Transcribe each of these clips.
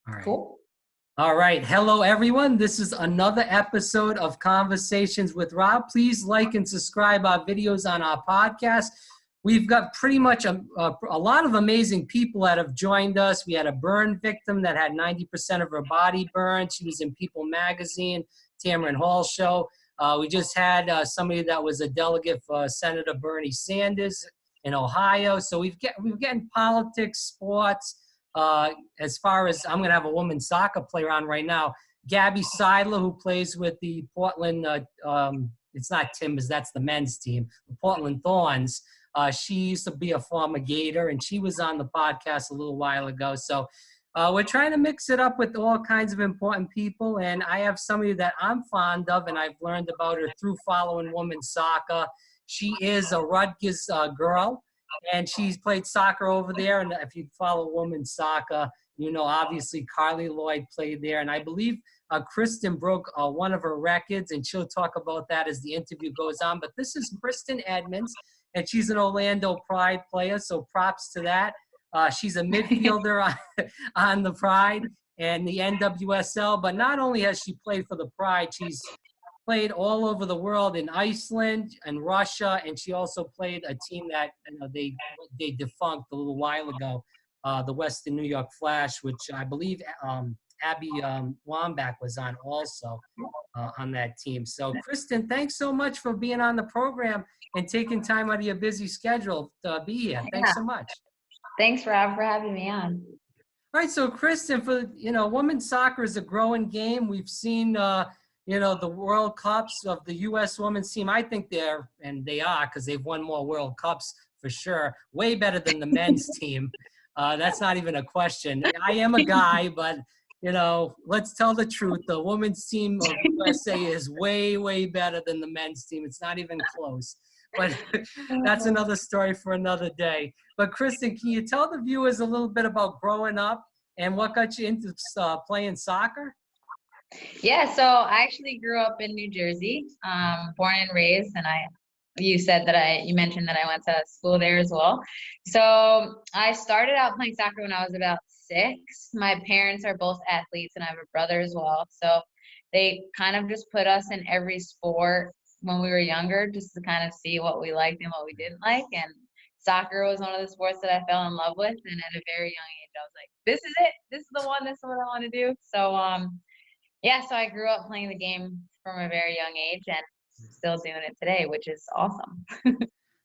All right. Cool. All right. Hello, everyone. This is another episode of Conversations with Rob. Please like and subscribe our videos on our podcast. We've got pretty much a lot of amazing people that have joined us. We had a burn victim that had 90% of her body burned. She was in People magazine, Tamron Hall show. We just had somebody that was a delegate for Senator Bernie Sanders in Ohio. So we've getting politics, sports. As far as I'm going to have a women's soccer player on right now, Gabby Seidler, who plays with the Portland, it's not Timbers, that's the men's team, the Portland Thorns. She used to be a former Gator, and she was on the podcast a little while ago. So we're trying to mix it up with all kinds of important people, and I have somebody that I'm fond of, and I've learned about her through following women's soccer. She is a Rutgers girl. And she's played soccer over there. And if you follow women's soccer, you know, obviously Carly Lloyd played there. And I believe Kristen broke one of her records, and she'll talk about that as the interview goes on. But this is Kristen Edmonds, and she's an Orlando Pride player, so props to that. She's a midfielder on the Pride and the NWSL. But not only has she played for the Pride, she's played all over the world in Iceland and Russia, and she also played a team that they defunct a little while ago, the Western New York Flash, which I believe Abby Wambach was on also on that team. So, Kristen, thanks so much for being on the program and taking time out of your busy schedule to be here. Thanks so much. Thanks, Rob, for having me on. All right, so Kristen, women's soccer is a growing game. We've seen the World Cups of the U.S. women's team. I think they are, because they've won more World Cups for sure, way better than the men's team. That's not even a question. I am a guy, but, let's tell the truth. The women's team of USA is way, way better than the men's team. It's not even close. But that's another story for another day. But, Kristen, can you tell the viewers a little bit about growing up and what got you into playing soccer? Yeah, so I actually grew up in New Jersey, born and raised, and you mentioned that I went to school there as well. So I started out playing soccer when I was about 6. My parents are both athletes, and I have a brother as well. So they kind of just put us in every sport when we were younger, just to kind of see what we liked and what we didn't like. And soccer was one of the sports that I fell in love with, and at a very young age, I was like, "This is it. This is the one. This is what I want to do." So yeah, so I grew up playing the game from a very young age and still doing it today, which is awesome.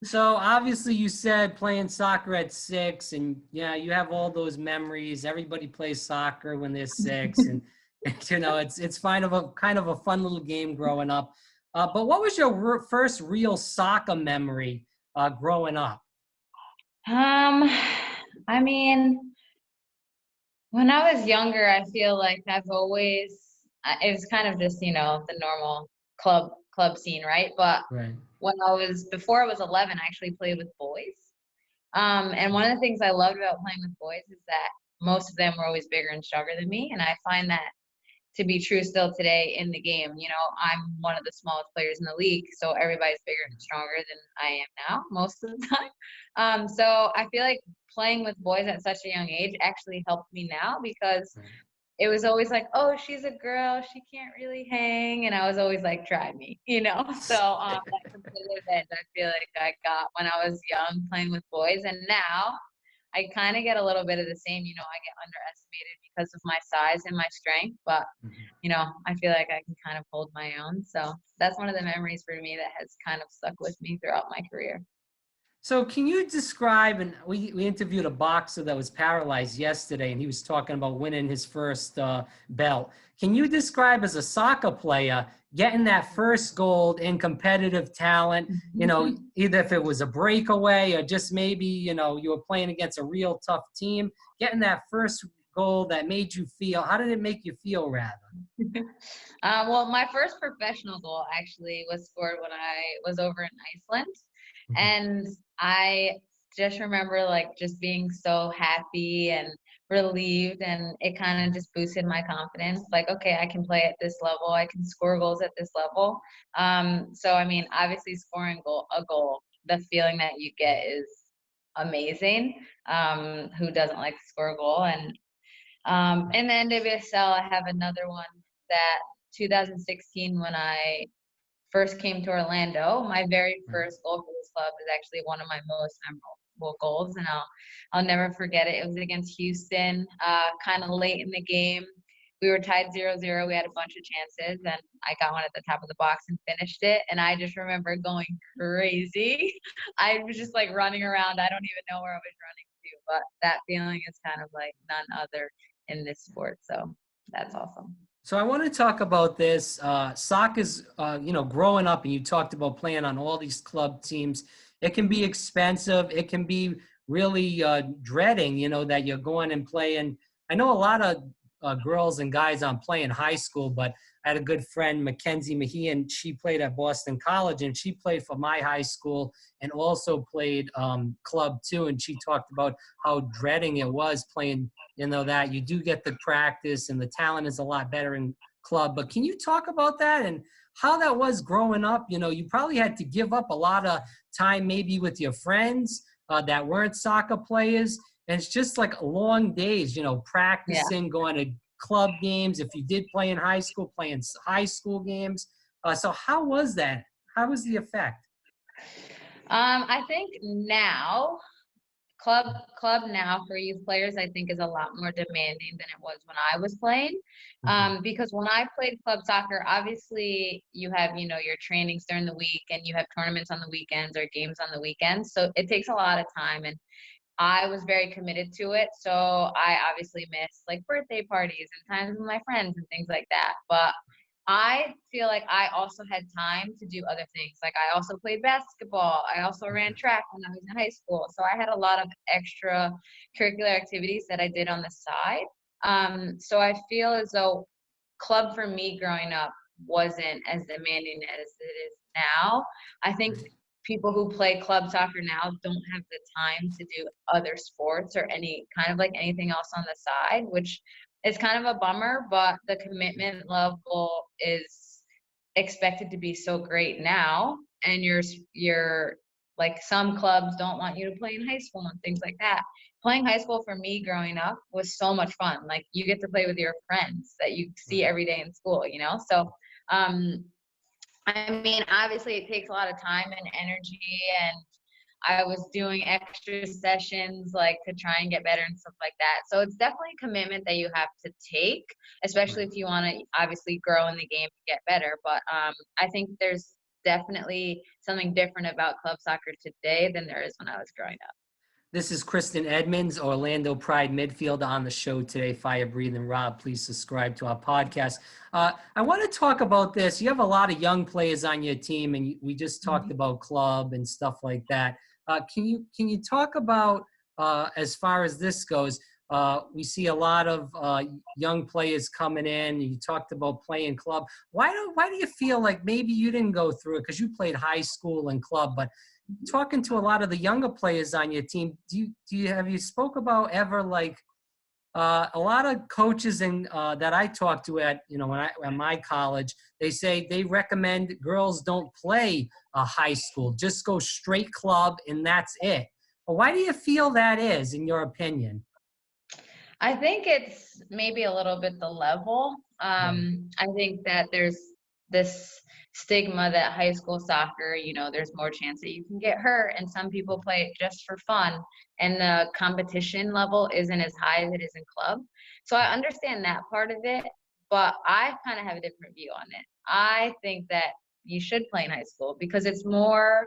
So obviously you said playing soccer at 6, and you have all those memories. Everybody plays soccer when they're 6, and it's kind of a fun little game growing up. But what was your first real soccer memory growing up? I mean, when I was younger, I feel like it was kind of just, the normal club scene, right? But Right. Before I was 11, I actually played with boys. And one of the things I loved about playing with boys is that most of them were always bigger and stronger than me. And I find that to be true still today in the game. I'm one of the smallest players in the league, so everybody's bigger and stronger than I am now most of the time. So I feel like playing with boys at such a young age actually helped me now, because it was always like, "Oh, she's a girl, she can't really hang," and I was always like, "Try me," So that competitive edge I feel like I got when I was young playing with boys, and now I kind of get a little bit of the same. I get underestimated because of my size and my strength, but I feel like I can kind of hold my own. So that's one of the memories for me that has kind of stuck with me throughout my career. So can you describe, and we interviewed a boxer that was paralyzed yesterday, and he was talking about winning his first belt. Can you describe, as a soccer player, getting that first goal in competitive talent, either if it was a breakaway or just maybe, you were playing against a real tough team, getting that first goal that made you feel, how did it make you feel, rather? Well, my first professional goal actually was scored when I was over in Iceland. And I just remember just being so happy and relieved, and it kind of just boosted my confidence. Like, okay, I can play at this level. I can score goals at this level. So, I mean, obviously scoring a goal, the feeling that you get is amazing. Who doesn't like to score a goal? And In the NWSL, I have another one that 2016 when I first came to Orlando, my very first goal for this club is actually one of my most memorable goals, and I'll never forget it. It was against Houston, kind of late in the game. We were tied 0-0. We had a bunch of chances, and I got one at the top of the box and finished it. And I just remember going crazy. I was just like running around. I don't even know where I was running to, but that feeling is kind of like none other in this sport. So that's awesome. So I want to talk about this. Soccer's, growing up, and you talked about playing on all these club teams. It can be expensive. It can be really dreading, that you're going and playing. I know a lot of girls and guys on playing high school, but I had a good friend, Mackenzie Mahian. She played at Boston College, and she played for my high school and also played club too. And she talked about how dreading it was playing, that you do get the practice and the talent is a lot better in club. But can you talk about that and how that was growing up? You probably had to give up a lot of time maybe with your friends that weren't soccer players. And it's just like long days, practicing, going to club games. If you did play in high school, playing high school games. So how was that? How was the effect? I think now, club now for youth players, I think is a lot more demanding than it was when I was playing. Because when I played club soccer, obviously you have, your trainings during the week and you have tournaments on the weekends or games on the weekends. So it takes a lot of time, and I was very committed to it. So I obviously missed like birthday parties and times with my friends and things like that. But I feel like I also had time to do other things. Like I also played basketball. I also ran track when I was in high school. So I had a lot of extra curricular activities that I did on the side. So I feel as though club for me growing up wasn't as demanding as it is now. I think people who play club soccer now don't have the time to do other sports or any kind of like anything else on the side, which is kind of a bummer, but the commitment level is expected to be so great now. And you're like, some clubs don't want you to play in high school and things like that. Playing high school for me growing up was so much fun. Like you get to play with your friends that you see every day in school, So, I mean, obviously it takes a lot of time and energy, and I was doing extra sessions like to try and get better and stuff like that. So it's definitely a commitment that you have to take, especially if you want to obviously grow in the game and get better. But I think there's definitely something different about club soccer today than there is when I was growing up. This is Kristen Edmonds, Orlando Pride midfielder, on the show today. Fire Breathing Rob, please subscribe to our podcast. I want to talk about this. You have a lot of young players on your team, and we just talked about club and stuff like that. Can you talk about, as far as this goes, we see a lot of young players coming in. You talked about playing club. Why do you feel like maybe you didn't go through it because you played high school and club, but talking to a lot of the younger players on your team, have you spoke about ever like a lot of coaches that I talked to at my college, they say they recommend girls don't play high school, just go straight club and that's it. But why do you feel that is, in your opinion? I think it's maybe a little bit the level. I think that there's this stigma that high school soccer, there's more chance that you can get hurt, and some people play it just for fun, and the competition level isn't as high as it is in club. So I understand that part of it, but I kind of have a different view on it. I think that you should play in high school because it's more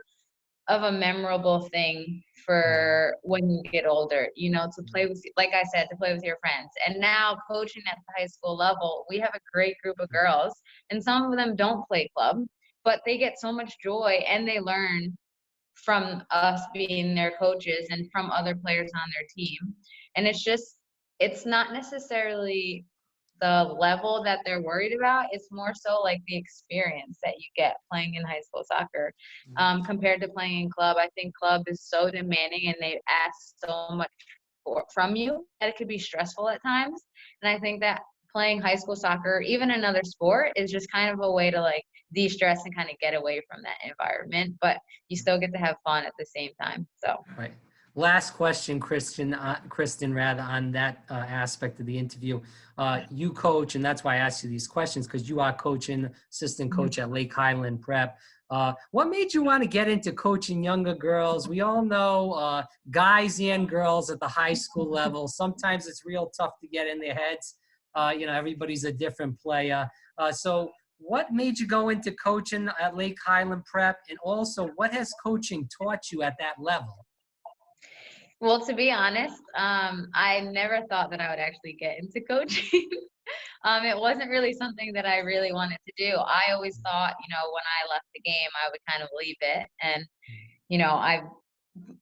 of a memorable thing for when you get older, to play with, like I said, to play with your friends. And now coaching at the high school level, we have a great group of girls, and some of them don't play club, but they get so much joy and they learn from us being their coaches and from other players on their team. And it's not necessarily the level that they're worried about. It's more so like the experience that you get playing in high school soccer compared to playing in club. I think club is so demanding and they ask so much from you that it could be stressful at times. And I think that playing high school soccer, even another sport, is just kind of a way to like de-stress and kind of get away from that environment, but you still get to have fun at the same time. So right. Last question, Kristen, rather, on that aspect of the interview. You coach, and that's why I asked you these questions, because you are coaching, assistant coach at Lake Highland Prep. What made you want to get into coaching younger girls? We all know guys and girls at the high school level. Sometimes it's real tough to get in their heads. Everybody's a different player. So what made you go into coaching at Lake Highland Prep? And also, what has coaching taught you at that level? Well, to be honest, I never thought that I would actually get into coaching. It wasn't really something that I really wanted to do. I always thought, when I left the game, I would kind of leave it. And, I've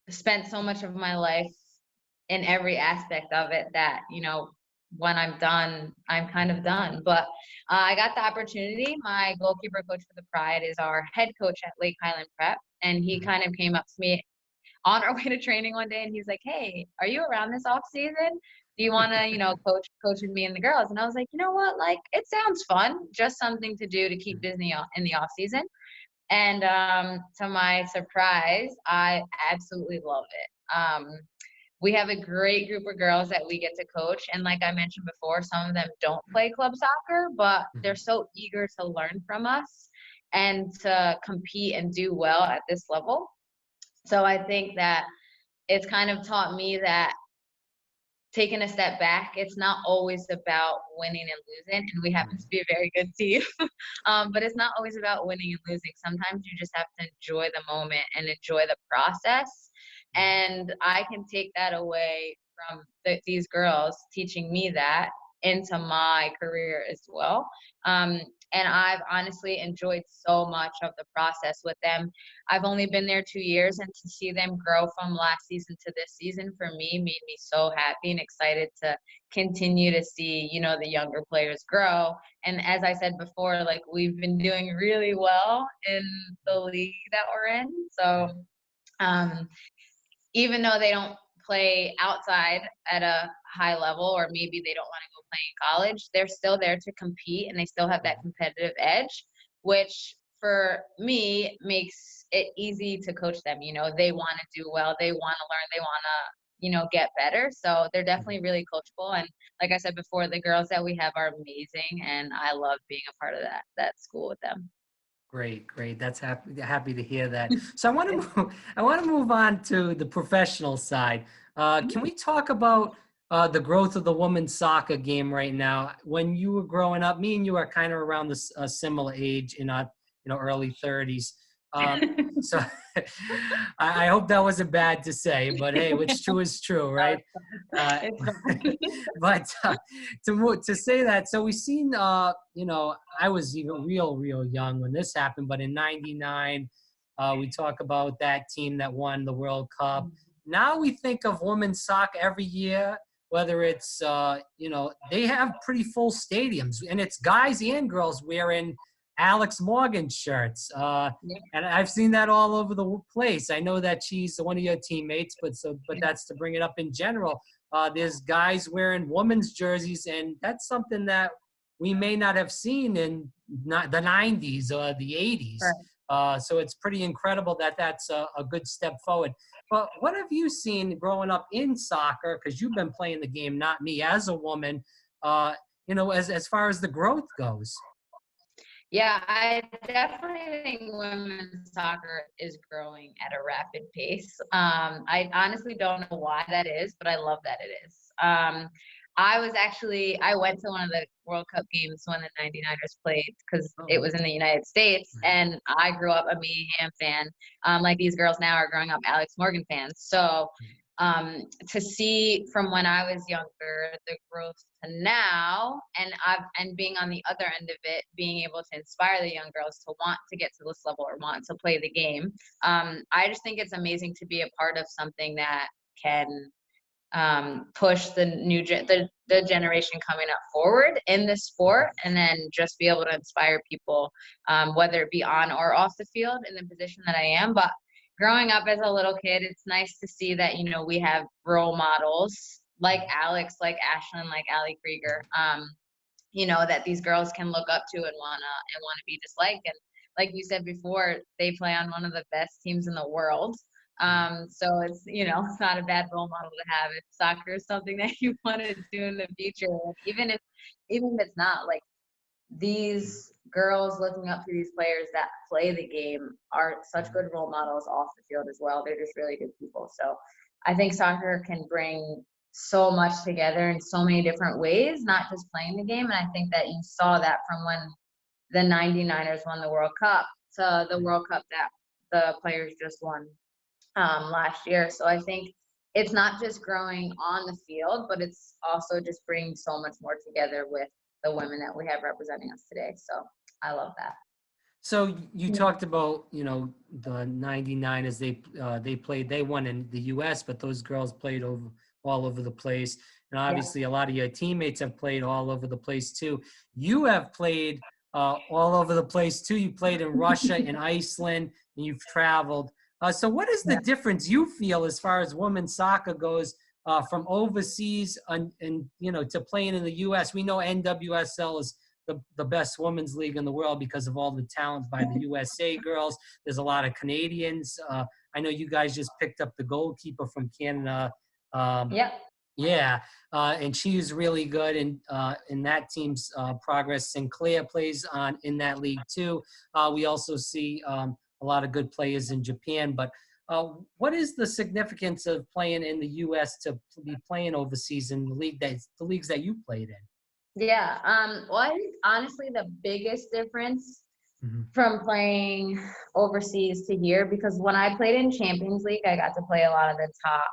spent so much of my life in every aspect of it that, when I'm done, I'm kind of done. But I got the opportunity. My goalkeeper coach for the Pride is our head coach at Lake Highland Prep. And he kind of came up to me on our way to training one day, and he's like, "Hey, are you around this off season? Do you want to, coach with me and the girls?" And I was like, you know what? Like, it sounds fun, just something to do to keep busy in the off season. And to my surprise, I absolutely love it. We have a great group of girls that we get to coach, and like I mentioned before, some of them don't play club soccer, but they're so eager to learn from us and to compete and do well at this level. So I think that it's kind of taught me that taking a step back, it's not always about winning and losing. And we happen to be a very good team, but it's not always about winning and losing. Sometimes you just have to enjoy the moment and enjoy the process. And I can take that away from these girls teaching me that into my career as well. And I've honestly enjoyed so much of the process with them. I've only been there 2 years, and to see them grow from last season to this season for me made me so happy and excited to continue to see, the younger players grow. And as I said before, like, we've been doing really well in the league that we're in. So even though they don't play outside at a high level, or maybe they don't want to go play in college, they're still there to compete, and they still have that competitive edge, which for me makes it easy to coach them. They want to do well, they want to learn, they want to, get better. So they're definitely really coachable. And like I said before, the girls that we have are amazing, and I love being a part of that school with them. Great. That's happy to hear that. So I want to move on to the professional side. Can we talk about the growth of the women's soccer game right now? When you were growing up, me and you are kind of around this similar age in our early 30s. So I hope that wasn't bad to say, but hey, what's true is true, right? But to say that, so we've seen, I was even real young when this happened, but in '99, we talk about that team that won the World Cup. Now we think of women's soccer every year, whether it's, they have pretty full stadiums, and it's guys and girls wearing Alex Morgan shirts. And I've seen that all over the place. I know that she's one of your teammates, but that's to bring it up in general. There's guys wearing women's jerseys, and that's something that we may not have seen in the 90s or the 80s. Right. So it's pretty incredible that that's a good step forward. But what have you seen growing up in soccer? Because you've been playing the game, not me, as a woman, as far as the growth goes. Yeah, I definitely think women's soccer is growing at a rapid pace. I honestly don't know why that is, but I love that it is. I went to one of the World Cup games when the 99ers played, because it was in the United States, and I grew up a Mayhem fan. Like these girls now are growing up Alex Morgan fans. So to see from when I was younger, the growth to now, and being on the other end of it, being able to inspire the young girls to want to get to this level or want to play the game. I just think it's amazing to be a part of something that can push the the generation coming up forward in the sport, and then just be able to inspire people, whether it be on or off the field in the position that I am. But growing up as a little kid, it's nice to see that, we have role models like Alex, like Ashlyn, like Ali Krieger, that these girls can look up to and wanna be just like. And like you said before, they play on one of the best teams in the world. So it's, it's not a bad role model to have if soccer is something that you want to do in the future. Even if it's not, like, these girls looking up to these players that play the game are such good role models off the field as well. They're just really good people. So I think soccer can bring so much together in so many different ways, not just playing the game. And I think that you saw that from when the 99ers won the World Cup to the World Cup that the players just won last year. So I think it's not just growing on the field, but it's also just bringing so much more together with the women that we have representing us today. So I love that. So you talked about, the 99ers, they won in the US, but those girls played all over the place. And obviously a lot of your teammates have played all over the place too. You have played all over the place too. You played in Russia and Iceland, and you've traveled. So what is the difference you feel as far as women's soccer goes from overseas and to playing in the US? We know NWSL is the best women's league in the world because of all the talent by the USA girls. There's a lot of Canadians. I know you guys just picked up the goalkeeper from Canada. Yeah, and she's really good in that team's progress. Sinclair plays in that league too. We also see a lot of good players in Japan. But what is the significance of playing in the U.S. to be playing overseas in the leagues that you played in? Yeah. Well, I think honestly the biggest difference from playing overseas to here, because when I played in Champions League, I got to play a lot of the top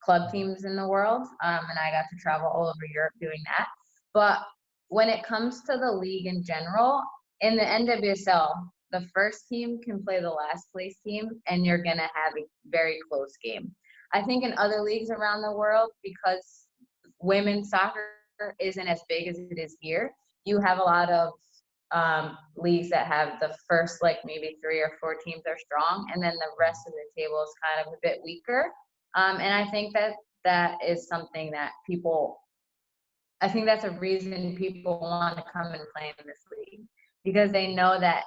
club teams in the world, and I got to travel all over Europe doing that. But when it comes to the league in general, in the NWSL, the first team can play the last place team, and you're going to have a very close game. I think in other leagues around the world, because women's soccer isn't as big as it is here, you have a lot of leagues that have the first, like, maybe 3 or 4 teams are strong, and then the rest of the table is kind of a bit weaker. And I think that is something that I think that's a reason people want to come and play in this league, because they know that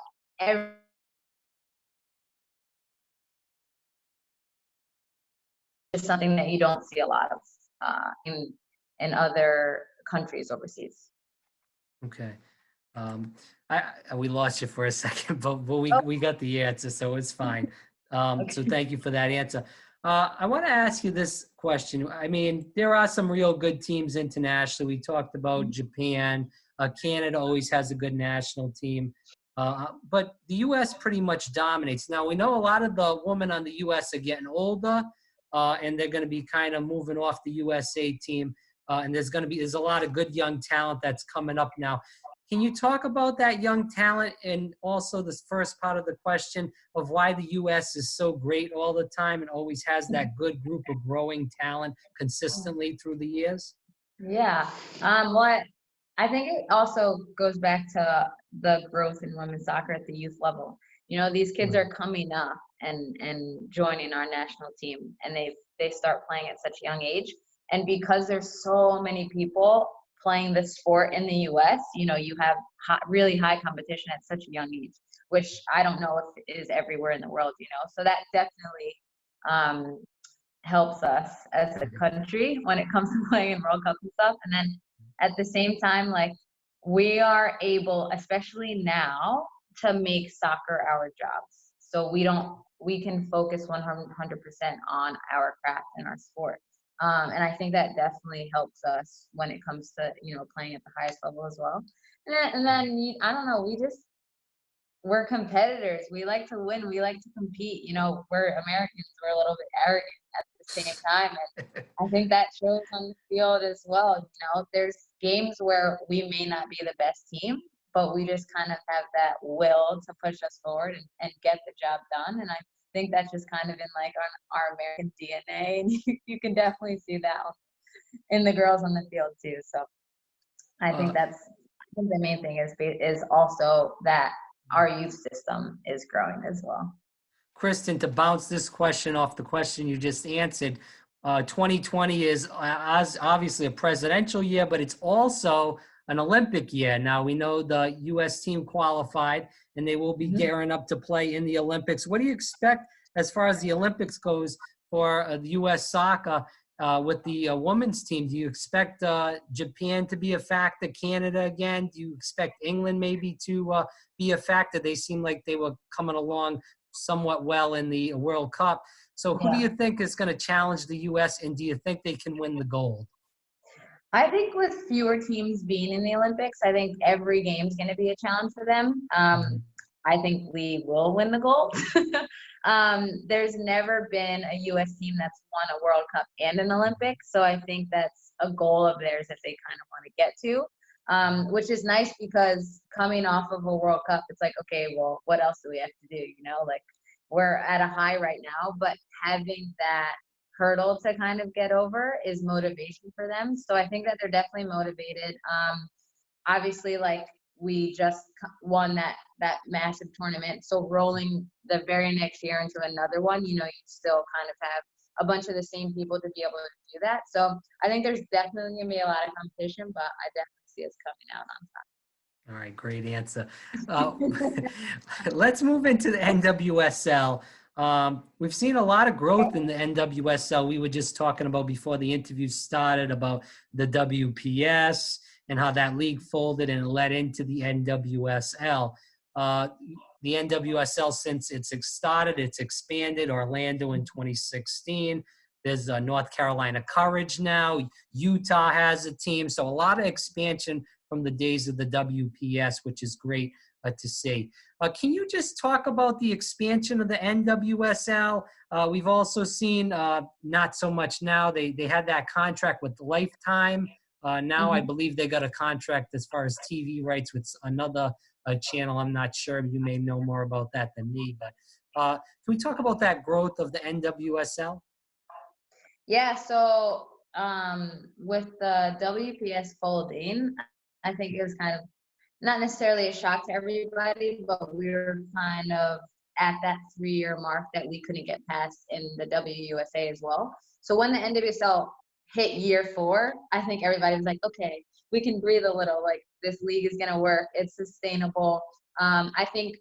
is something that you don't see a lot of in other countries overseas. Okay. We lost you for a second, but we got the answer, so it's fine. So thank you for that answer. I want to ask you this question. I mean, there are some real good teams internationally. We talked about Japan. Canada always has a good national team. But the U.S. pretty much dominates. Now, we know a lot of the women on the U.S. are getting older, and they're going to be kind of moving off the USA team. And there's a lot of good young talent that's coming up now. Can you talk about that young talent, and also this first part of the question of why the U.S. is so great all the time and always has that good group of growing talent consistently through the years? Yeah. What I think it also goes back to the growth in women's soccer at the youth level. These kids are coming up and joining our national team, and they start playing at such a young age. And because there's so many people playing the sport in the U.S., you have really high competition at such a young age, which I don't know if it is everywhere in the world, So that definitely helps us as a country when it comes to playing in World Cup and stuff. And then at the same time, like, we are able, especially now, to make soccer our jobs. So we can focus 100% on our craft and our sport. And I think that definitely helps us when it comes to, playing at the highest level as well. And then I don't know, we're competitors. We like to win. We like to compete. We're Americans. We're a little bit arrogant at the same time. And I think that shows on the field as well. There's games where we may not be the best team, but we just kind of have that will to push us forward and get the job done. And I think that's just kind of in, like, our American DNA, and you can definitely see that in the girls on the field too. So I think the main thing is also that our youth system is growing as well. Kristen, to bounce this question off the question you just answered, 2020 is obviously a presidential year, but it's also an Olympic year. Now, we know the U.S. team qualified, and they will be gearing up to play in the Olympics. What do you expect as far as the Olympics goes for the U.S. soccer with the women's team? Do you expect Japan to be a factor, Canada again? Do you expect England maybe to be a factor? They seem like they were coming along somewhat well in the World Cup. So who do you think is going to challenge the U.S., and do you think they can win the gold? I think with fewer teams being in the Olympics, I think every game is going to be a challenge for them. I think we will win the gold. There's never been a U.S. team that's won a World Cup and an Olympics, so I think that's a goal of theirs that they kind of want to get to, which is nice because coming off of a World Cup, it's like, okay, well, what else do we have to do? You know, like we're at a high right now, but having that hurdle to kind of get over is motivation for them. So I think that they're definitely motivated. Obviously, like we just won that massive tournament. So rolling the very next year into another one, you know, you still kind of have a bunch of the same people to be able to do that. So I think there's definitely going to be a lot of competition, but I definitely see us coming out on top. All right, great answer. Let's move into the NWSL. We've seen a lot of growth in the NWSL. We were just talking about before the interview started about the W.P.S. and how that league folded and led into the NWSL. The NWSL, since it's started, it's expanded. Orlando in 2016. There's North Carolina Courage now. Utah has a team. So a lot of expansion from the days of the W.P.S., which is great to see. Can you just talk about the expansion of the NWSL? We've also seen, not so much now, they had that contract with Lifetime. Now I believe they got a contract as far as TV rights with another channel. I'm not sure. You may know more about that than me. But can we talk about that growth of the NWSL? Yeah, so with the WPS folding, I think it was kind of not necessarily a shock to everybody, but we were kind of at that 3-year mark that we couldn't get past in the WUSA as well. So when the NWSL hit year 4, I think everybody was like, okay, we can breathe a little, like this league is going to work. It's sustainable. I think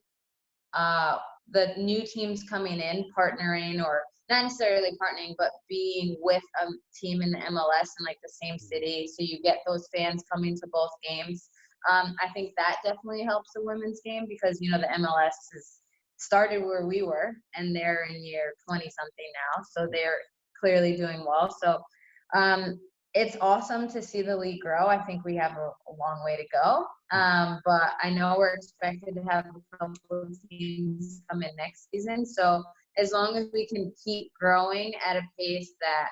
the new teams coming in, partnering, or not necessarily partnering, but being with a team in the MLS in like the same city, so you get those fans coming to both games. I think that definitely helps the women's game because, you know, the MLS has started where we were and they're in year 20 something now. So they're clearly doing well. So it's awesome to see the league grow. I think we have a long way to go. But I know we're expected to have a couple of teams come in next season. So as long as we can keep growing at a pace that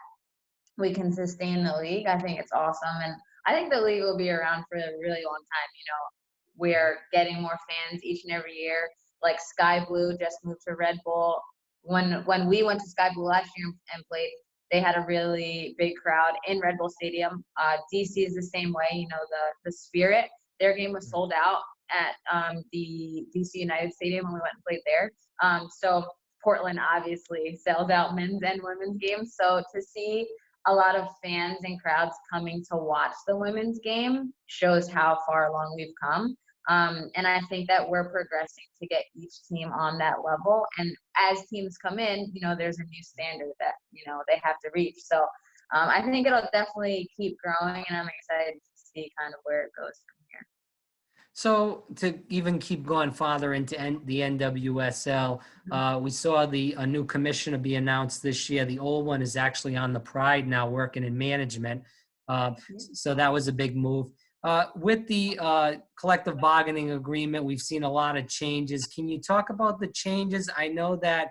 we can sustain the league, I think it's awesome. And I think the league will be around for a really long time. You know, we're getting more fans each and every year. Like Sky Blue just moved to Red Bull. When we went to Sky Blue last year and played, they had a really big crowd in Red Bull Stadium. DC is the same way. You know, the Spirit, their game was sold out at the DC United Stadium when we went and played there. So Portland obviously sells out men's and women's games. So to see a lot of fans and crowds coming to watch the women's game shows how far along we've come. And I think that we're progressing to get each team on that level. And as teams come in, you know, there's a new standard that, you know, they have to reach. So I think it'll definitely keep growing, and I'm excited to see kind of where it goes from here. So to even keep going farther into the NWSL, we saw a new commissioner be announced this year. The old one is actually on the Pride now, working in management. So that was a big move. With the collective bargaining agreement, we've seen a lot of changes. Can you talk about the changes? I know that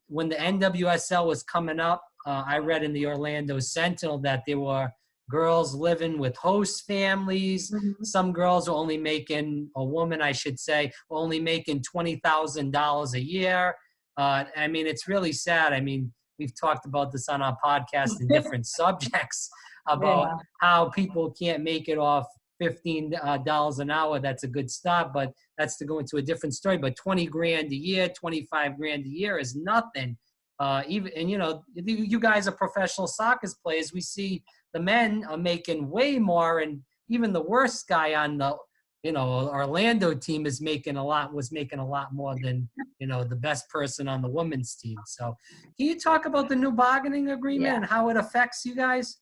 when the NWSL was coming up, I read in the Orlando Sentinel that there were girls living with host families. Some girls are only making, a woman I should say, only making $20,000 a year. I mean, it's really sad. I mean, we've talked about this on our podcast in different subjects about how people can't make it off $15 an hour. That's a good start, but that's to go into a different story. But 20 grand a year, 25 grand a year is nothing. And you know, you guys are professional soccer players. We see the men are making way more, and even the worst guy on the Orlando team was making a lot more than, the best person on the women's team. So can you talk about the new bargaining agreement Yeah. and how it affects you guys?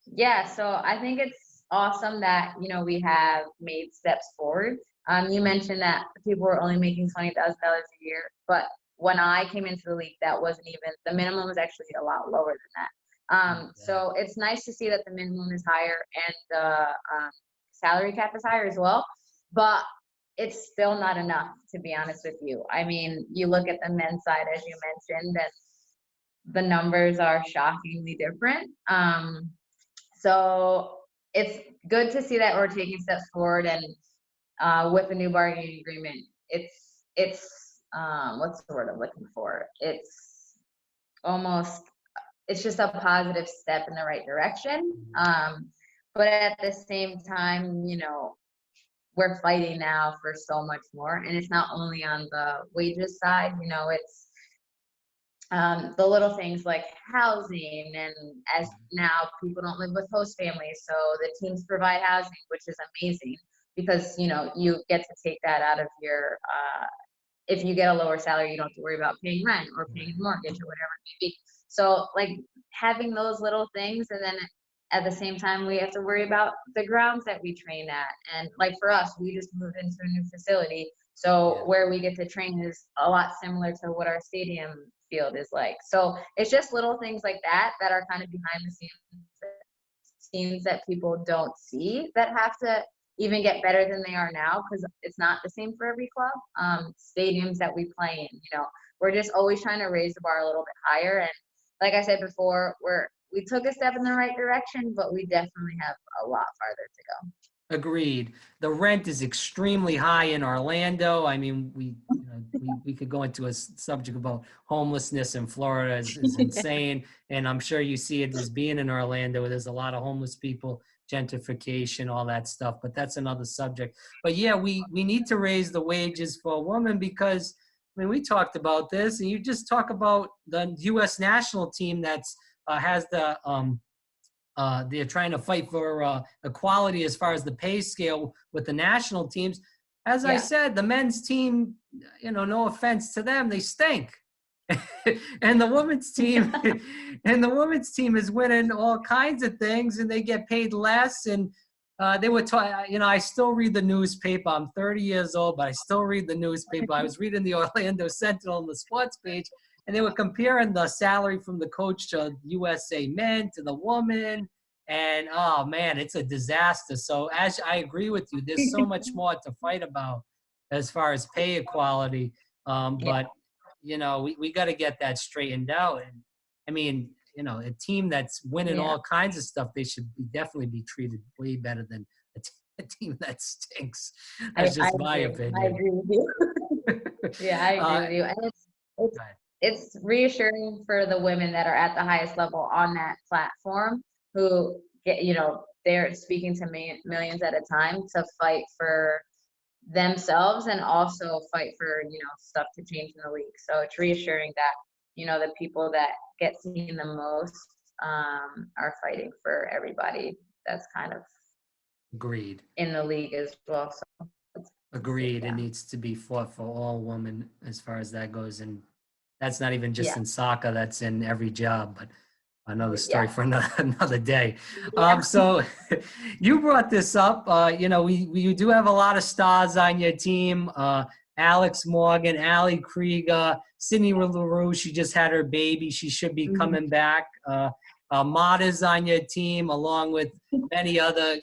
Yeah, so I think it's awesome that, we have made steps forward. You mentioned that people were only making $20,000 a year, but when I came into the league, that wasn't even, the minimum was actually a lot lower than that. So it's nice to see that the minimum is higher and the salary cap is higher as well, but it's still not enough, to be honest with you. I mean, you look at the men's side, as you mentioned, and the numbers are shockingly different. So it's good to see that we're taking steps forward, and with the new bargaining agreement, it's what's the word I'm looking for? It's just a positive step in the right direction. But at the same time, we're fighting now for so much more, and it's not only on the wages side. It's the little things like housing, and as now people don't live with host families, so the teams provide housing, which is amazing because you get to take that out of your if you get a lower salary, you don't have to worry about paying rent or paying mortgage or whatever it may be. So like having those little things, and then at the same time we have to worry about the grounds that we train at, and like for us, we just moved into a new facility, so where we get to train is a lot similar to what our stadium field is like. So it's just little things like that that are kind of behind the scenes that people don't see, that have to even get better than they are now, because it's not the same for every club. Stadiums that we play in, we're just always trying to raise the bar a little bit higher. And like I said before, we took a step in the right direction, but we definitely have a lot farther to go. Agreed. The rent is extremely high in Orlando. I mean, we could go into a subject about homelessness in Florida is insane. And I'm sure you see it as being in Orlando. There's a lot of homeless people, gentrification, all that stuff, but that's another subject. But yeah, we need to raise the wages for women because, I mean, we talked about this, and you just talk about the U.S. national team that's has the they're trying to fight for equality as far as the pay scale with the national teams. As I said, the men's team, no offense to them, they stink. And the women's team is winning all kinds of things, and they get paid less. And they were I still read the newspaper. I'm 30 years old, but I still read the newspaper. I was reading the Orlando Sentinel on the sports page, and they were comparing the salary from the coach to USA men to the woman. And oh man, it's a disaster. So as I agree with you, there's so much more to fight about as far as pay equality. But we got to get that straightened out. And I mean, a team that's winning all kinds of stuff, they should definitely be treated way better than a team that stinks. That's just my opinion. I agree with you. Yeah, I agree with you. And it's reassuring for the women that are at the highest level on that platform, who get, they're speaking to millions at a time to fight for themselves and also fight for, stuff to change in the league. So it's reassuring that, the people that get seen the most are fighting for everybody that's kind of agreed in the league as well. So agreed. It needs to be fought for all women as far as that goes. And that's not even just in soccer, that's in every job, but another story for another day. So you brought this up. We do have a lot of stars on your team. Alex Morgan, Ali Krieger, Sydney LaRue. She just had her baby. She should be coming back. Mata's on your team, along with many other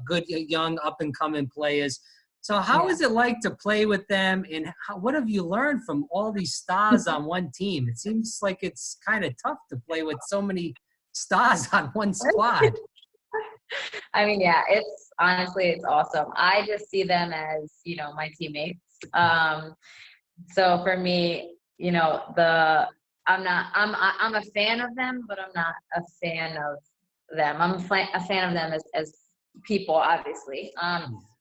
good young up-and-coming players. So how is it like to play with them, and what have you learned from all these stars on one team? It seems like it's kind of tough to play with so many stars on one squad. I mean, it's awesome. I just see them as, my teammates. So for me, I'm a fan of them, but I'm not a fan of them. I'm a fan of them as people, obviously.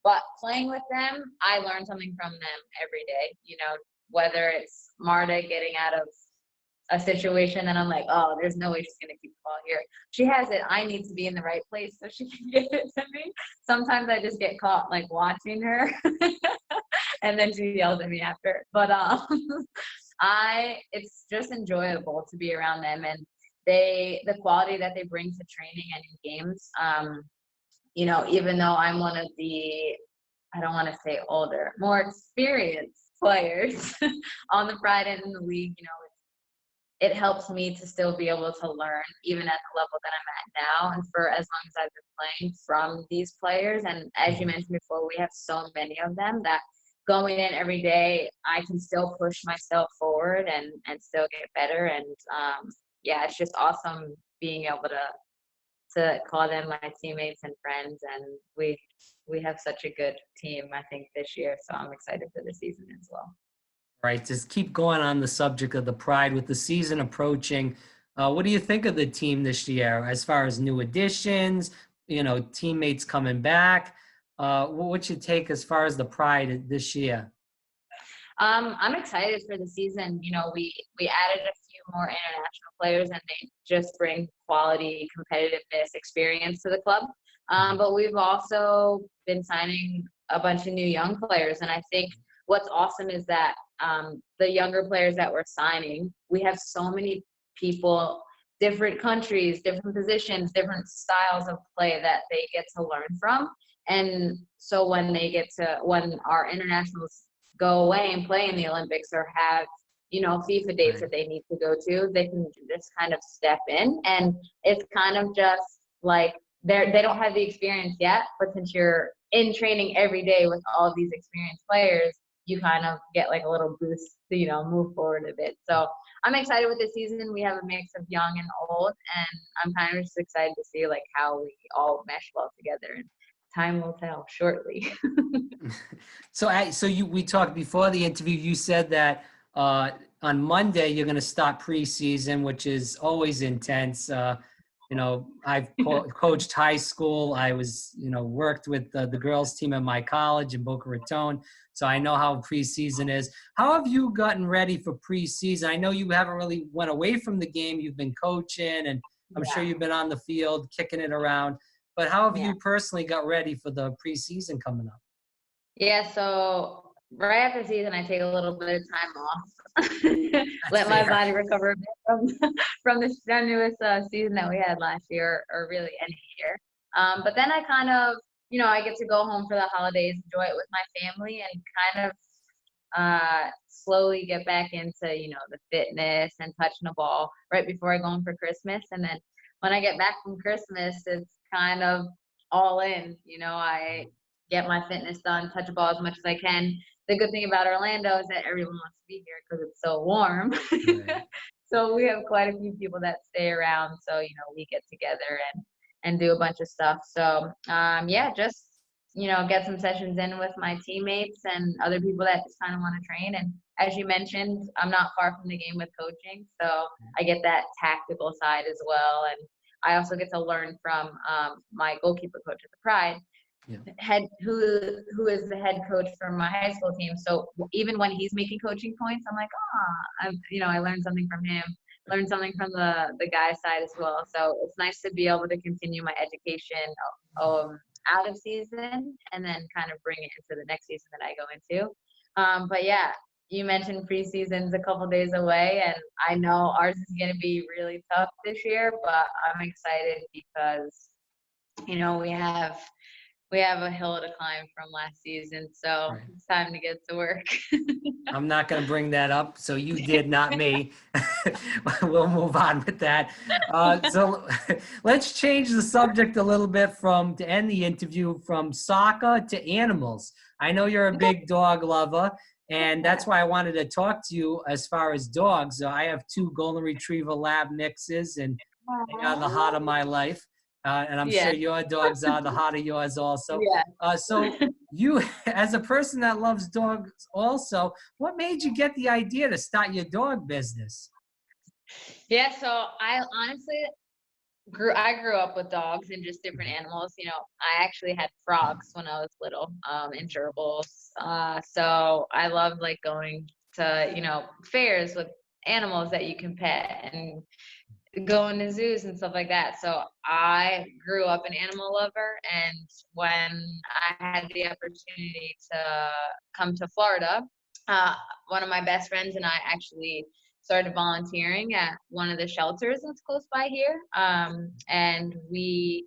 But playing with them, I learn something from them every day, whether it's Marta getting out of a situation that I'm like, oh, there's no way she's gonna keep the ball here. She has it. I need to be in the right place so she can get it to me. Sometimes I just get caught like watching her, and then she yells at me after. But it's just enjoyable to be around them, and the quality that they bring to training and in games. You know, even though I'm one of the, I don't want to say older, more experienced players on the Pride and in the league, you know, it helps me to still be able to learn even at the level that I'm at now, and for as long as I've been playing from these players. And as you mentioned before, we have so many of them that going in every day, I can still push myself forward and still get better. And yeah, it's just awesome being able to call them my teammates and friends. And we have such a good team, I think, this year. So I'm excited for the season as well. Right, just keep going on the subject of the Pride with the season approaching. What do you think of the team this year as far as new additions, you know, teammates coming back? What's your take as far as the Pride this year? I'm excited for the season. You know, we added a few more international players, and they just bring quality, competitiveness, experience to the club. But we've also been signing a bunch of new young players, and I think what's awesome is that the younger players that we're signing, we have so many people, different countries, different positions, different styles of play that they get to learn from. And so when our internationals go away and play in the Olympics or have, you know, FIFA dates that they need to go to, they can just kind of step in. And it's kind of just like they don't have the experience yet, but since you're in training every day with all of these experienced players, you kind of get like a little boost to, you know, move forward a bit. So I'm excited with the season. We have a mix of young and old, and I'm kind of just excited to see like how we all mesh well together. And time will tell shortly. We talked before the interview. You said that on Monday you're going to start preseason, which is always intense. You know, I've coached high school. I was, you know, worked with the girls team at my college in Boca Raton. So I know how preseason is. How have you gotten ready for preseason? I know you haven't really went away from the game. You've been coaching, and I'm sure you've been on the field kicking it around. But how have you personally got ready for the preseason coming up? Yeah, so right after the season, I take a little bit of time off, let my body recover a bit from the strenuous season that we had last year, or really any year. But then I kind of, you know, I get to go home for the holidays, enjoy it with my family, and kind of slowly get back into, you know, the fitness and touching the ball right before I go home for Christmas. And then when I get back from Christmas, it's kind of all in. You know, I get my fitness done, touch the ball as much as I can. The good thing about Orlando is that everyone wants to be here because it's so warm. Right. So we have quite a few people that stay around. So, you know, we get together and do a bunch of stuff. So, yeah, just, you know, get some sessions in with my teammates and other people that just kind of want to train. And as you mentioned, I'm not far from the game with coaching. So I get that tactical side as well. And I also get to learn from my goalkeeper coach at the Pride, who is the head coach for my high school team. So even when he's making coaching points, I'm like, you know, I learned something from him, learned something from the guy's side as well. So it's nice to be able to continue my education out of season and then kind of bring it into the next season that I go into. But yeah, you mentioned preseason's a couple days away, and I know ours is going to be really tough this year, but I'm excited because, you know, we have a hill to climb from last season, so it's time to get to work. I'm not going to bring that up. So you did, not me. We'll move on with that. So let's change the subject a little bit to end the interview from soccer to animals. I know you're a big dog lover, and that's why I wanted to talk to you as far as dogs. I have 2 Golden Retriever Lab mixes, and they are the heart of my life. And I'm sure your dogs are the heart of yours also. So you, as a person that loves dogs also, what made you get the idea to start your dog business? Yeah, so I honestly grew up with dogs and just different animals. You know, I actually had frogs when I was little, and gerbils. So I loved like going to, you know, fairs with animals that you can pet and go into zoos and stuff like that. So I grew up an animal lover, and when I had the opportunity to come to Florida, one of my best friends and I actually started volunteering at one of the shelters that's close by here. And we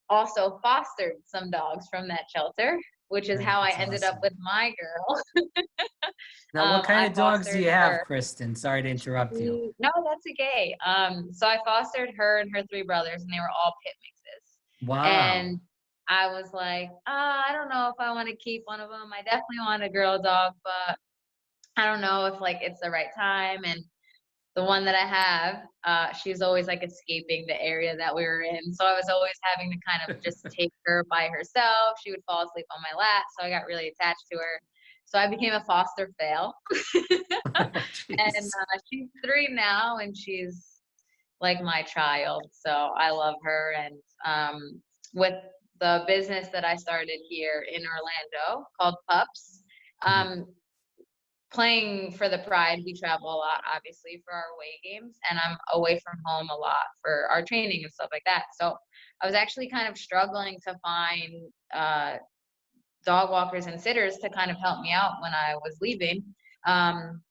also fostered some dogs from that shelter, which is Oh, how I that's ended up awesome. with my girl. Now, what kind I of dogs do fostered you have, her. Kristen? Sorry to interrupt you. No, that's okay. So I fostered her and her three brothers, and they were all pit mixes. Wow. And I was like, I don't know if I want to keep one of them. I definitely want a girl dog, but I don't know if like it's the right time. And the one that I have, she's always like escaping the area that we were in. So I was always having to kind of just take her by herself. She would fall asleep on my lap. So I got really attached to her. So I became a foster fail. Oh, And jeez. she's 3 now, and she's like my child. So I love her. And with the business that I started here in Orlando called PUPS, Mhm. um, playing for the Pride, we travel a lot, obviously, for our away games, and I'm away from home a lot for our training and stuff like that. So I was actually kind of struggling to find dog walkers and sitters to kind of help me out when I was leaving. Um,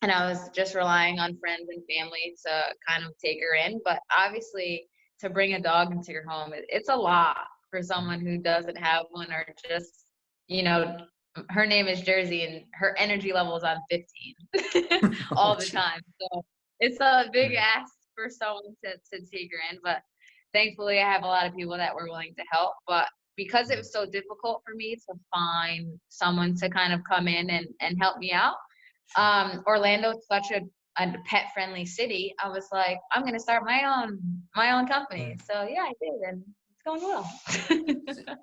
and I was just relying on friends and family to kind of take her in. But obviously, to bring a dog into your home, it's a lot for someone who doesn't have one, or just, you know, her name is Jersey and her energy level is on 15 Oh, all the gee. time. So it's a big Yeah. ask for someone to take her in. But thankfully, I have a lot of people that were willing to help. But because it was so difficult for me to find someone to kind of come in and help me out, Sure. Orlando is such a pet friendly city. I was like, I'm gonna start my own company. Right. So yeah, I did, and it's going well.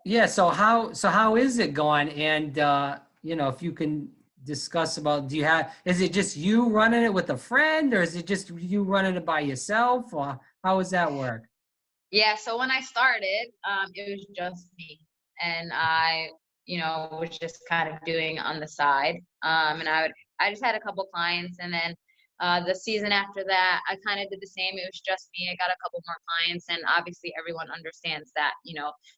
Yeah, so how is it going? And if you can discuss about, do you have, is it just you running it with a friend, or is it just you running it by yourself, or how does that work? Yeah, so when I started, it was just me, and I, was just kind of doing on the side. And I just had a couple clients, and then the season after that, I kind of did the same. It was just me. I got a couple more clients, and obviously everyone understands that,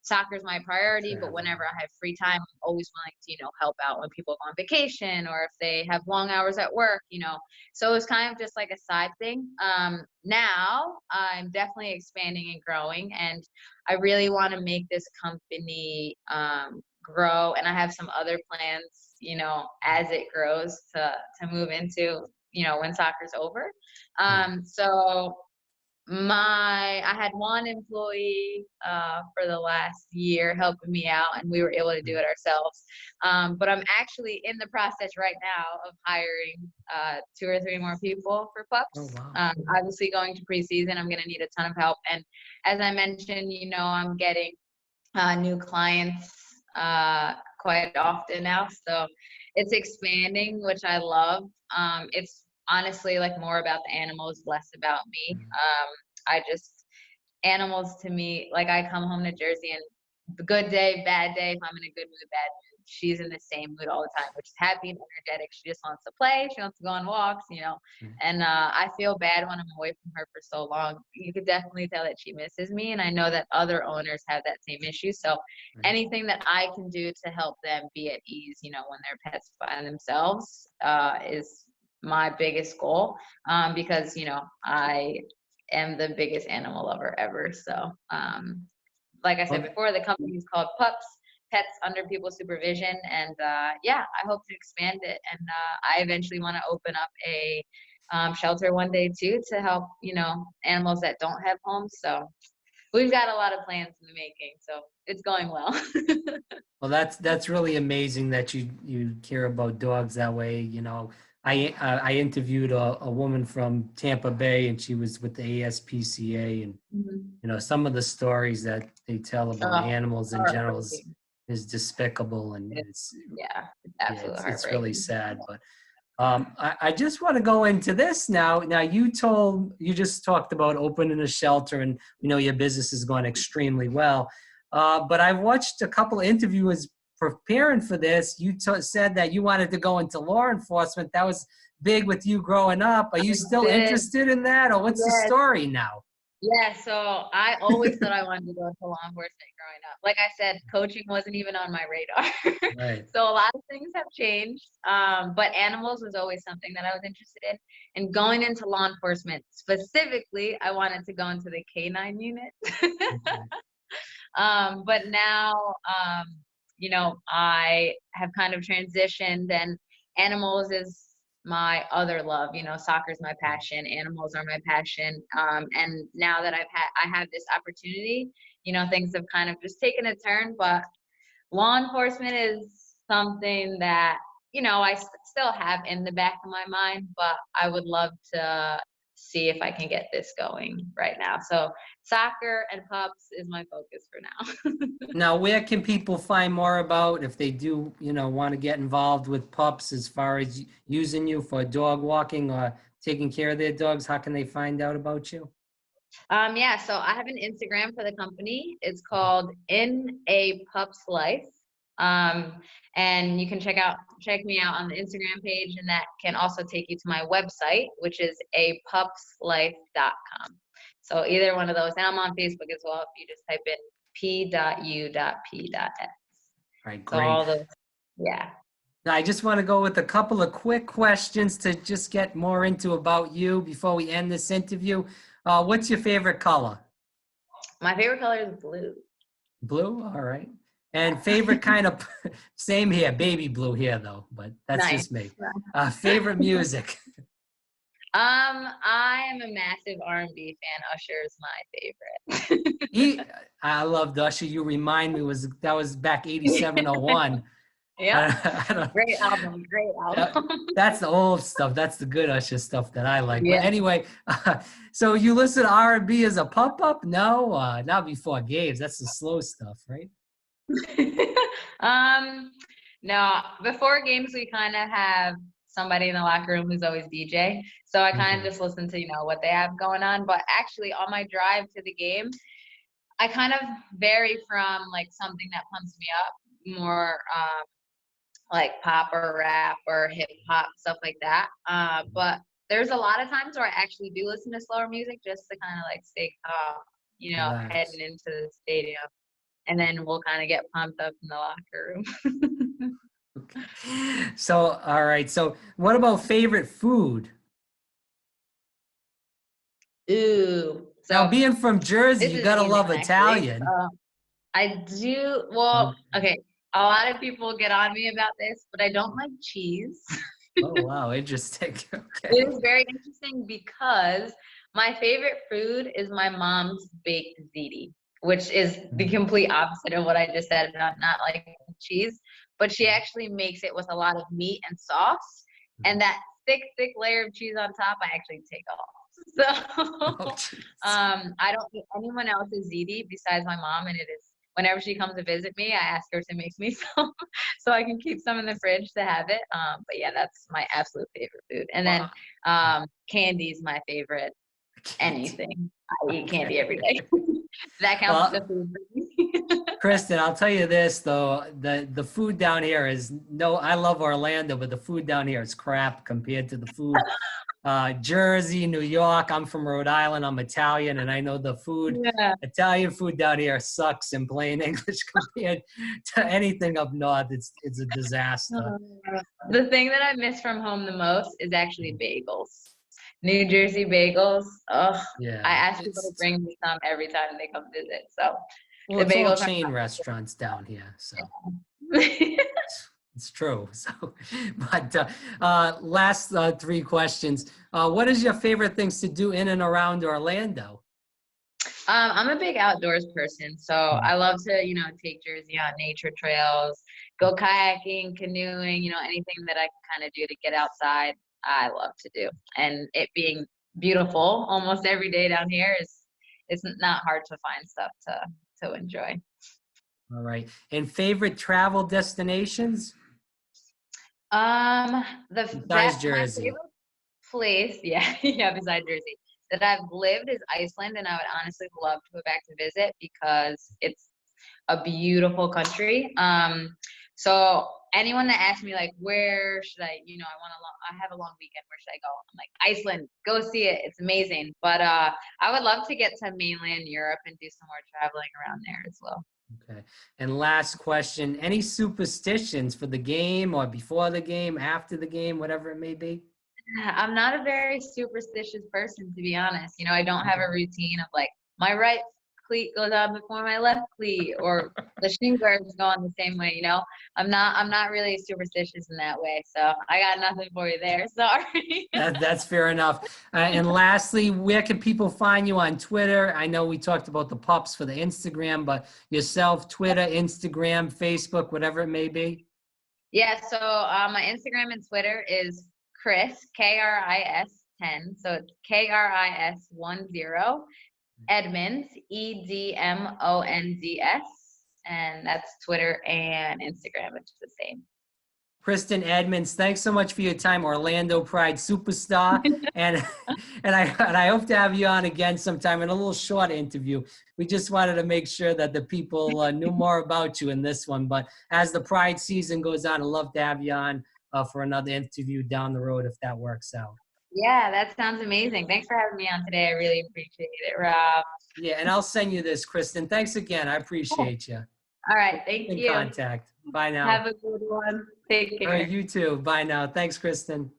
soccer is my priority, but Sure. whenever I have free time, I'm always willing to, help out when people go on vacation, or if they have long hours at work. So it was kind of just like a side thing. Now I'm definitely expanding and growing, and I really want to make this company grow. And I have some other plans, as it grows to move into, when soccer's over. Yeah. So I had one employee for the last year helping me out, and we were able to do it ourselves. But I'm actually in the process right now of hiring 2 or 3 more people for Oh, pups. wow. Obviously, going to preseason, I'm going to need a ton of help. And as I mentioned, I'm getting new clients quite often now. So it's expanding, which I love. It's honestly like more about the animals, less about me. I just, animals to me, like I come home to Jersey, and good day, bad day, if I'm in a good mood, bad mood, she's in the same mood all the time, which is happy and energetic. She just wants to play. She wants to go on walks. Mhm. And I feel bad when I'm away from her for so long. You could definitely tell that she misses me. And I know that other owners have that same issue. So Right. anything that I can do to help them be at ease, when their pets by themselves, is my biggest goal. Because, I am the biggest animal lover ever. So, like I said Well, before, the company is called PUPS, Pets Under People's Supervision. And yeah, I hope to expand it. And I eventually want to open up a shelter one day too, to help, animals that don't have homes. So we've got a lot of plans in the making. So it's going well. well, that's really amazing that you care about dogs that way. I interviewed a woman from Tampa Bay, and she was with the ASPCA, and Mhm. some of the stories that they tell about Oh, animals in general is heartbreaking. is despicable, and It's, yeah, it's yeah, absolutely it's really heartbreaking. sad. But I just want to go into this now. Now you just talked about opening a shelter, and your business is going extremely well. But I watched a couple of interviews preparing for this. You said that you wanted to go into law enforcement. big with you growing up. Are you still interested in that, or what's the Yes. story now? Yeah, so I always thought I wanted to go into law enforcement growing up. Like I said, coaching wasn't even on my radar. Right. So a lot of things have changed. But animals was always something that I was interested in. And going into law enforcement specifically, I wanted to go into the K-9 unit. But now, you know, I have kind of transitioned, and animals is my other love. You know, soccer is my passion, animals are my passion. And now that I have this opportunity, you know, things have kind of just taken a turn, but law enforcement is something that, you know, I still have in the back of my mind, but I would love to see if I can get this going right now. So soccer and PUPS is my focus for now. Now, where can people find more about if they do, you know, want to get involved with pups as far as using you for dog walking or taking care of their dogs? How can they find out about you? Yeah, so I have an Instagram for the company. It's called In a Pups Life. And you can check me out on the Instagram page, and that can also take you to my website, which is apupslife.com. So either one of those. And I'm on Facebook as well if you just type in p.u.p.s. All right, So great. all those, yeah. Now, I just want to go with a couple of quick questions to just get more into about you before we end this interview. What's your favorite color? My favorite color is blue. Blue, all right. And favorite kind of, same here, baby blue here though, but that's Nice. just me. Favorite music? I am a massive R&B fan. Usher is my favorite. I loved Usher. You remind me, that was back 8701. Yeah. Great album. Great album. That's the old stuff. That's the good Usher stuff that I like. Yeah. But anyway, so you listen to R&B as a pump-up? No, not before games. That's the slow stuff, right? No, before games we kind of have somebody in the locker room who's always DJ. So I kind of just listen to, you know, what they have going on. But actually on my drive to the game, I kind of vary from like something that pumps me up more, like pop or rap or hip hop, stuff like that. But there's a lot of times where I actually do listen to slower music just to kind of like stay calm, you know, Nice. heading into the stadium. And then we'll kind of get pumped up in the locker room. Okay. So, all right. So what about favorite food? Ooh. So now, being from Jersey, this you is gotta easy love one, Italian. I do. Well, okay. A lot of people get on me about this, but I don't like cheese. Oh, wow. Interesting. Okay. It is very interesting because my favorite food is my mom's baked ziti, which is the complete opposite of what I just said about not liking cheese. But she actually makes it with a lot of meat and sauce, and that thick layer of cheese on top, I actually take off. So, I don't eat anyone else's ziti besides my mom, and it is whenever she comes to visit me, I ask her to make me some so I can keep some in the fridge to have it. But yeah, that's my absolute favorite food. And then candy is my favorite. Anything. I eat candy every day. That counts as a food for me. Kristen, I'll tell you this though, the food down here is I love Orlando, but the food down here is crap compared to the food Jersey, New York. I'm from Rhode Island. I'm Italian, and I know the food. Yeah. Italian food down here sucks in plain English compared to anything up north. It's a disaster. The thing that I miss from home the most is actually bagels. New Jersey bagels. Oh, yeah. I ask people to bring me some every time they come visit. So well, the bagels all chain restaurants down here. So. Yeah. It's true. So, but last three questions. What is your favorite things to do in and around Orlando? I'm a big outdoors person, so I love to, you know, take Jersey on nature trails, go kayaking, canoeing, you know, anything that I can kind of do to get outside. I love to do, and it being beautiful almost every day down here it's not hard to find stuff to enjoy. All right, and favorite travel destinations? Besides Jersey. My favorite place, yeah, besides Jersey, that I've lived is Iceland, and I would honestly love to go back to visit because it's a beautiful country. So anyone that asks me like, where should I, I have a long weekend, where should I go? I'm like, Iceland, go see it. It's amazing. But I would love to get to mainland Europe and do some more traveling around there as well. Okay. And last question, any superstitions for the game or before the game, after the game, whatever it may be? I'm not a very superstitious person, to be honest. I don't have a routine of like my right cleat goes on before my left cleat, or the shin guards go on the same way. I'm not really superstitious in that way. So I got nothing for you there. Sorry. That's fair enough. And lastly, where can people find you on Twitter? I know we talked about the PUPS for the Instagram, but yourself, Twitter, Instagram, Facebook, whatever it may be. Yeah. So my Instagram and Twitter is Chris, Kris 10. So it's Kris 10. Edmonds, EDMONDS, and that's Twitter and Instagram. It's the same. Kristen Edmonds, thanks so much for your time, Orlando Pride superstar, and I hope to have you on again sometime in a little short interview. We just wanted to make sure that the people knew more about you in this one, but as the Pride season goes on, I'd love to have you on for another interview down the road if that works out. Yeah, that sounds amazing. Thanks for having me on today. I really appreciate it, Rob. Yeah, and I'll send you this, Kristen. Thanks again. I appreciate you. All right, thank you. In contact. Bye now. Have a good one. Take care. All right, you too. Bye now. Thanks, Kristen.